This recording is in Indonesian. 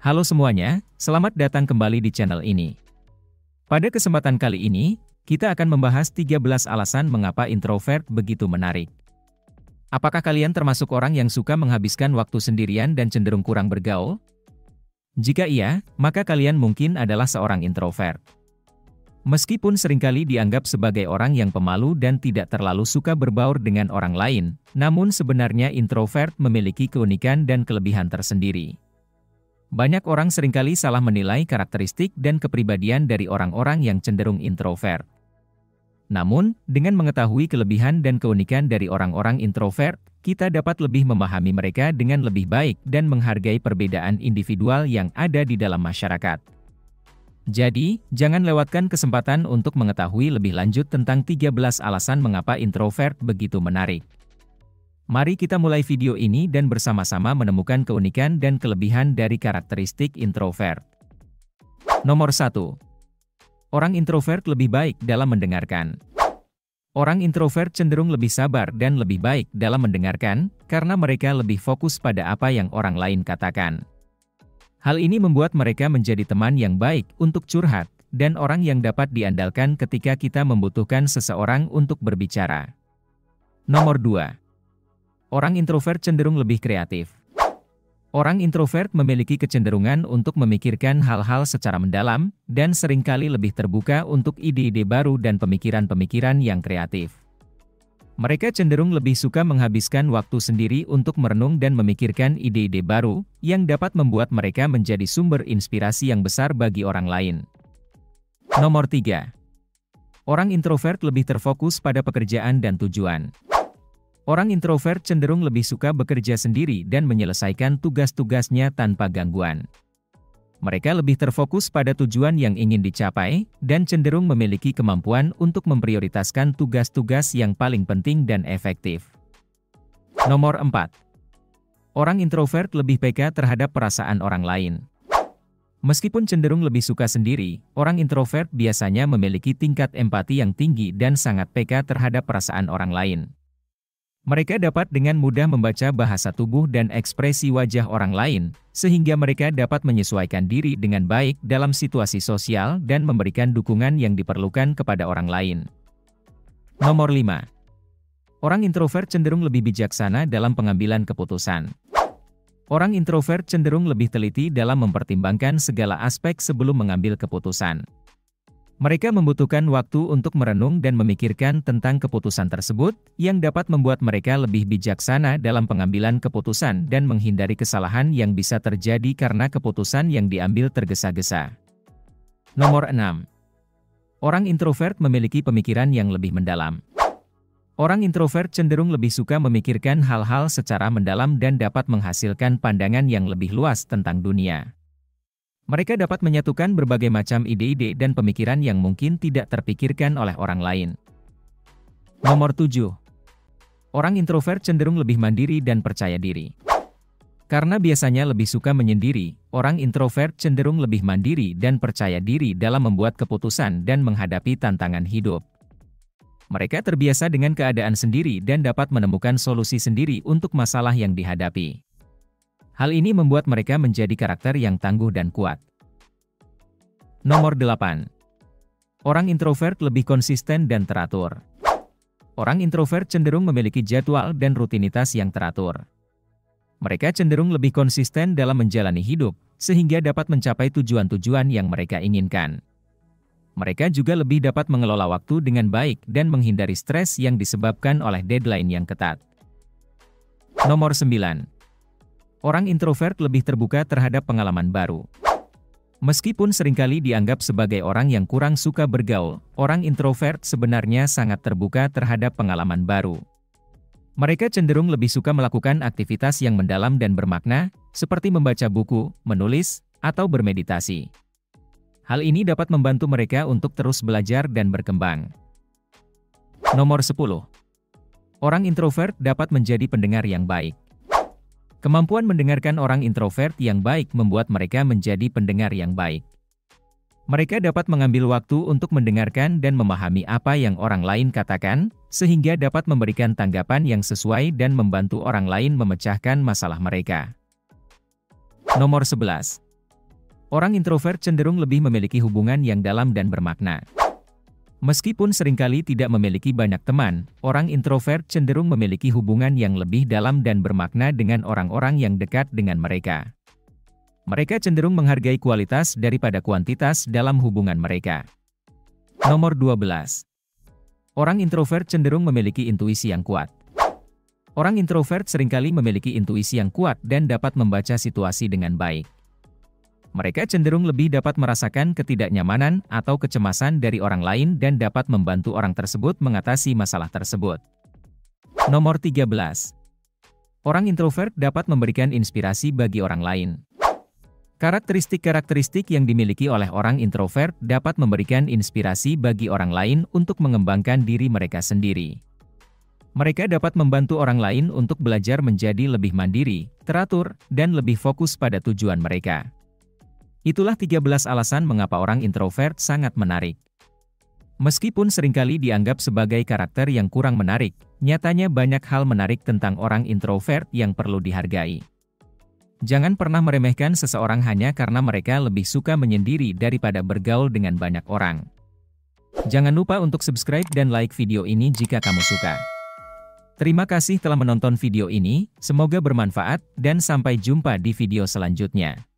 Halo semuanya, selamat datang kembali di channel ini. Pada kesempatan kali ini, kita akan membahas 13 alasan mengapa introvert begitu menarik. Apakah kalian termasuk orang yang suka menghabiskan waktu sendirian dan cenderung kurang bergaul? Jika iya, maka kalian mungkin adalah seorang introvert. Meskipun seringkali dianggap sebagai orang yang pemalu dan tidak terlalu suka berbaur dengan orang lain, namun sebenarnya introvert memiliki keunikan dan kelebihan tersendiri. Banyak orang seringkali salah menilai karakteristik dan kepribadian dari orang-orang yang cenderung introvert. Namun, dengan mengetahui kelebihan dan keunikan dari orang-orang introvert, kita dapat lebih memahami mereka dengan lebih baik dan menghargai perbedaan individual yang ada di dalam masyarakat. Jadi, jangan lewatkan kesempatan untuk mengetahui lebih lanjut tentang 13 alasan mengapa introvert begitu menarik. Mari kita mulai video ini dan bersama-sama menemukan keunikan dan kelebihan dari karakteristik introvert. Nomor 1. Orang introvert lebih baik dalam mendengarkan. Orang introvert cenderung lebih sabar dan lebih baik dalam mendengarkan, karena mereka lebih fokus pada apa yang orang lain katakan. Hal ini membuat mereka menjadi teman yang baik untuk curhat, dan orang yang dapat diandalkan ketika kita membutuhkan seseorang untuk berbicara. Nomor 2. Orang introvert cenderung lebih kreatif. Orang introvert memiliki kecenderungan untuk memikirkan hal-hal secara mendalam, dan seringkali lebih terbuka untuk ide-ide baru dan pemikiran-pemikiran yang kreatif. Mereka cenderung lebih suka menghabiskan waktu sendiri untuk merenung dan memikirkan ide-ide baru, yang dapat membuat mereka menjadi sumber inspirasi yang besar bagi orang lain. Nomor 3. Orang introvert lebih terfokus pada pekerjaan dan tujuan. Orang introvert cenderung lebih suka bekerja sendiri dan menyelesaikan tugas-tugasnya tanpa gangguan. Mereka lebih terfokus pada tujuan yang ingin dicapai, dan cenderung memiliki kemampuan untuk memprioritaskan tugas-tugas yang paling penting dan efektif. Nomor 4. Orang introvert lebih peka terhadap perasaan orang lain. Meskipun cenderung lebih suka sendiri, orang introvert biasanya memiliki tingkat empati yang tinggi dan sangat peka terhadap perasaan orang lain. Mereka dapat dengan mudah membaca bahasa tubuh dan ekspresi wajah orang lain, sehingga mereka dapat menyesuaikan diri dengan baik dalam situasi sosial dan memberikan dukungan yang diperlukan kepada orang lain. Nomor 5. Orang introvert cenderung lebih bijaksana dalam pengambilan keputusan. Orang introvert cenderung lebih teliti dalam mempertimbangkan segala aspek sebelum mengambil keputusan. Mereka membutuhkan waktu untuk merenung dan memikirkan tentang keputusan tersebut, yang dapat membuat mereka lebih bijaksana dalam pengambilan keputusan dan menghindari kesalahan yang bisa terjadi karena keputusan yang diambil tergesa-gesa. Nomor 6. Orang introvert memiliki pemikiran yang lebih mendalam. Orang introvert cenderung lebih suka memikirkan hal-hal secara mendalam dan dapat menghasilkan pandangan yang lebih luas tentang dunia. Mereka dapat menyatukan berbagai macam ide-ide dan pemikiran yang mungkin tidak terpikirkan oleh orang lain. Nomor 7. Orang introvert cenderung lebih mandiri dan percaya diri. Karena biasanya lebih suka menyendiri, orang introvert cenderung lebih mandiri dan percaya diri dalam membuat keputusan dan menghadapi tantangan hidup. Mereka terbiasa dengan keadaan sendiri dan dapat menemukan solusi sendiri untuk masalah yang dihadapi. Hal ini membuat mereka menjadi karakter yang tangguh dan kuat. Nomor 8. Orang introvert lebih konsisten dan teratur. Orang introvert cenderung memiliki jadwal dan rutinitas yang teratur. Mereka cenderung lebih konsisten dalam menjalani hidup, sehingga dapat mencapai tujuan-tujuan yang mereka inginkan. Mereka juga lebih dapat mengelola waktu dengan baik dan menghindari stres yang disebabkan oleh deadline yang ketat. Nomor 9. Orang introvert lebih terbuka terhadap pengalaman baru. Meskipun seringkali dianggap sebagai orang yang kurang suka bergaul, orang introvert sebenarnya sangat terbuka terhadap pengalaman baru. Mereka cenderung lebih suka melakukan aktivitas yang mendalam dan bermakna, seperti membaca buku, menulis, atau bermeditasi. Hal ini dapat membantu mereka untuk terus belajar dan berkembang. Nomor 10. Orang introvert dapat menjadi pendengar yang baik. Kemampuan mendengarkan orang introvert yang baik membuat mereka menjadi pendengar yang baik. Mereka dapat mengambil waktu untuk mendengarkan dan memahami apa yang orang lain katakan, sehingga dapat memberikan tanggapan yang sesuai dan membantu orang lain memecahkan masalah mereka. Nomor 11. Orang introvert cenderung lebih memiliki hubungan yang dalam dan bermakna. Meskipun seringkali tidak memiliki banyak teman, orang introvert cenderung memiliki hubungan yang lebih dalam dan bermakna dengan orang-orang yang dekat dengan mereka. Mereka cenderung menghargai kualitas daripada kuantitas dalam hubungan mereka. Nomor 12. Orang introvert cenderung memiliki intuisi yang kuat. Orang introvert seringkali memiliki intuisi yang kuat dan dapat membaca situasi dengan baik. Mereka cenderung lebih dapat merasakan ketidaknyamanan atau kecemasan dari orang lain dan dapat membantu orang tersebut mengatasi masalah tersebut. Nomor 13. Orang introvert dapat memberikan inspirasi bagi orang lain. Karakteristik-karakteristik yang dimiliki oleh orang introvert dapat memberikan inspirasi bagi orang lain untuk mengembangkan diri mereka sendiri. Mereka dapat membantu orang lain untuk belajar menjadi lebih mandiri, teratur, dan lebih fokus pada tujuan mereka. Itulah 13 alasan mengapa orang introvert sangat menarik. Meskipun seringkali dianggap sebagai karakter yang kurang menarik, nyatanya banyak hal menarik tentang orang introvert yang perlu dihargai. Jangan pernah meremehkan seseorang hanya karena mereka lebih suka menyendiri daripada bergaul dengan banyak orang. Jangan lupa untuk subscribe dan like video ini jika kamu suka. Terima kasih telah menonton video ini, semoga bermanfaat, dan sampai jumpa di video selanjutnya.